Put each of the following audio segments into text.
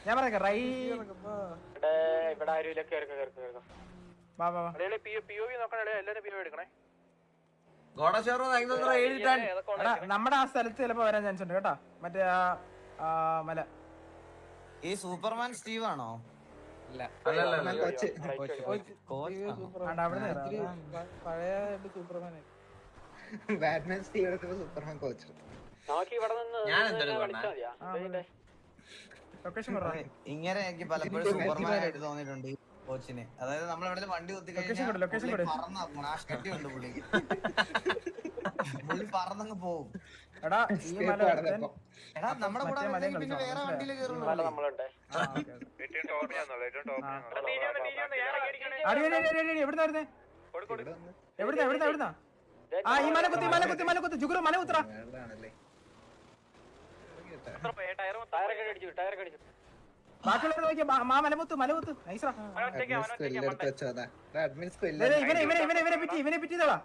ഞാൻ പറയാ റൈ നമ്മുടെ ആ സ്ഥലത്ത് ചിലപ്പോ വരാൻ ചാൻസ് ഉണ്ട് കേട്ടോ. മറ്റേ ആ മല. ഈ സൂപ്പർമാൻ സ്റ്റീവ് ആണോ? പഴയ Superman Batman Steve Superman coach. ഇങ്ങനെ എനിക്ക് പലപ്പോഴും സൂപ്പർമാൻ ആയിട്ട് തോന്നിയിട്ടുണ്ട് ഈ കോച്ചിന്. അതായത് നമ്മളെവിടെ വണ്ടി കുത്തി കഴിഞ്ഞാൽ പറന്നുണ്ട് പുള്ളിക്ക്. പുള്ളി പറന്നങ്ങ് പോവും. എടാ നമ്മുടെ കൂടെ പിന്നെ വേറെ വണ്ടിയിൽ കയറുന്നു. എവിടുന്നാ ആ ഈ മലകുത്തി ജുഗുറു മലകുത്ര ബാക്കിയുള്ളവർ നോക്കിയ മലകുത്ത് നൈസാ. ഇവനെ പിറ്റിയതാ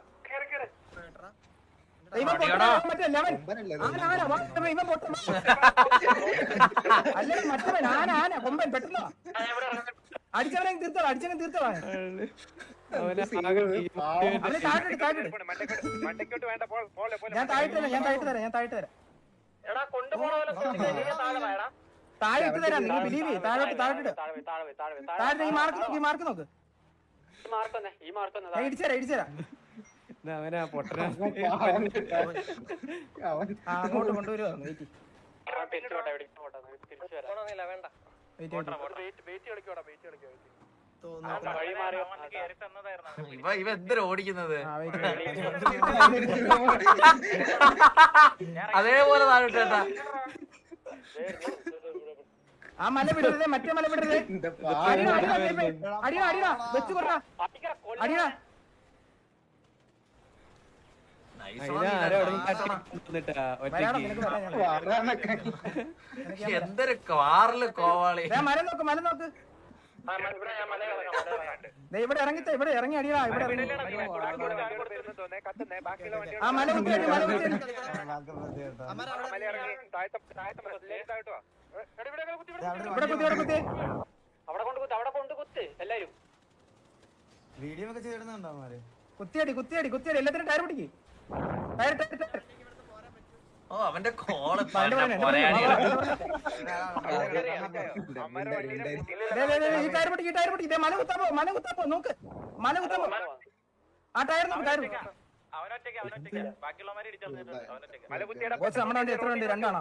മറ്റവൻ ആന കൊമ്പൻ പെട്ടെന്ന് അടിച്ചവനെ തീർത്തോളാം. ഞാൻ താഴ്ത്തു തരാം താഴെ ഇട്ട് തരാം. നിങ്ങൾ ബിലീവ് ചെയ്യും. താഴോട്ട് ഈ മാർക്ക് നോക്ക്. ഇടിച്ചരാം അങ്ങോട്ട് കൊണ്ടുവരുവാ. ഇവ എന്തൊരു ഓടിക്കുന്നത് അതേപോലെ താഴോട്ടാ. ആ മല വിടരുത്, മറ്റേ മല വിടരുത്. അടിയാ വെച്ച് കൊറ അടിയാ. എന്തൊരു കാറില് കോവാളി. മല നോക്ക് ഇവിടെ ഇറങ്ങി അടിയാ. ഇവിടെ ആ മല കുത്തി എല്ലാരും വീഡിയോ ഒക്കെ ചെയ്തിടുന്നുണ്ടോ അവന്മാര്? കുത്തിയടി എല്ലാത്തിനും ടയർ പിടിക്ക്. ഓ അവന്റെ കോള് ഈ ടയർ പിടിക്ക്. മല കുത്താപ്പോ നോക്ക്. ആ ടയർ നോക്ക്. നമ്മുടെ വണ്ടി എത്ര ഉണ്ട്? രണ്ടാണോ?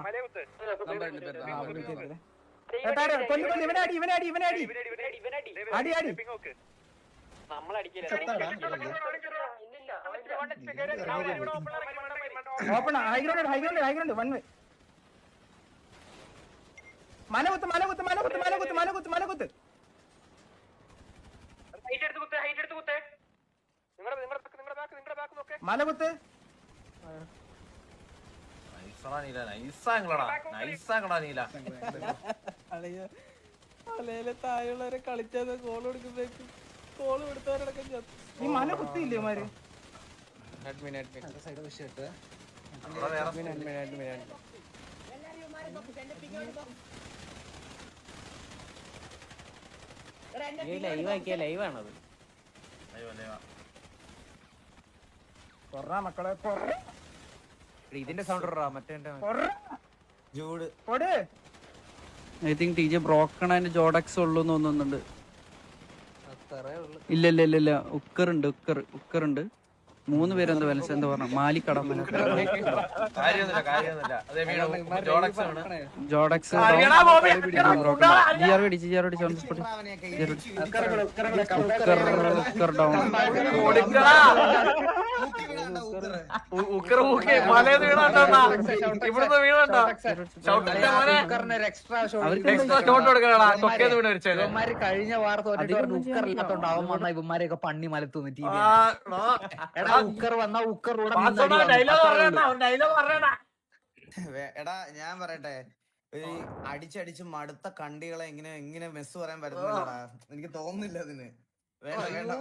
ഇവനെ അടി ഓപ്പൺ ഹൈഗ്രൗണ്ട് 1 വേ. മലകുത്ത് താഴെയുള്ളവരെ കളിച്ചത് കോള് കൊടുക്കുമ്പോഴേക്ക് കോള് കൊടുത്തവരടക്കം ഈ മല കുത്തിയില്ലേ മാര്? ലൈവാണത്. മക്കളെ ഇതിന്റെ സൗണ്ട് മറ്റേ I think T J broken and ജോഡക്സ് ഉള്ളൂ എന്ന് തോന്നുന്നുണ്ട്. ഇല്ല ഉക്കറുണ്ട് 3 പേരെന്താ ബാലൻസ് എന്താ പറഞ്ഞ മാലിക്കട ജോഡക്സ് കഴിഞ്ഞ വാർത്ത ഇവന്മാരെയൊക്കെ പണ്ണി മലത്തുന്നു. എടാ ഞാൻ പറയട്ടെ, അടിച്ചടിച്ച് മടുത്ത കണ്ടികളെ ഇങ്ങനെ മെസ്സ് പറയാൻ പറ്റുന്നില്ലടാ. എനിക്ക് തോന്നുന്നില്ല അതിന്. വേണ്ട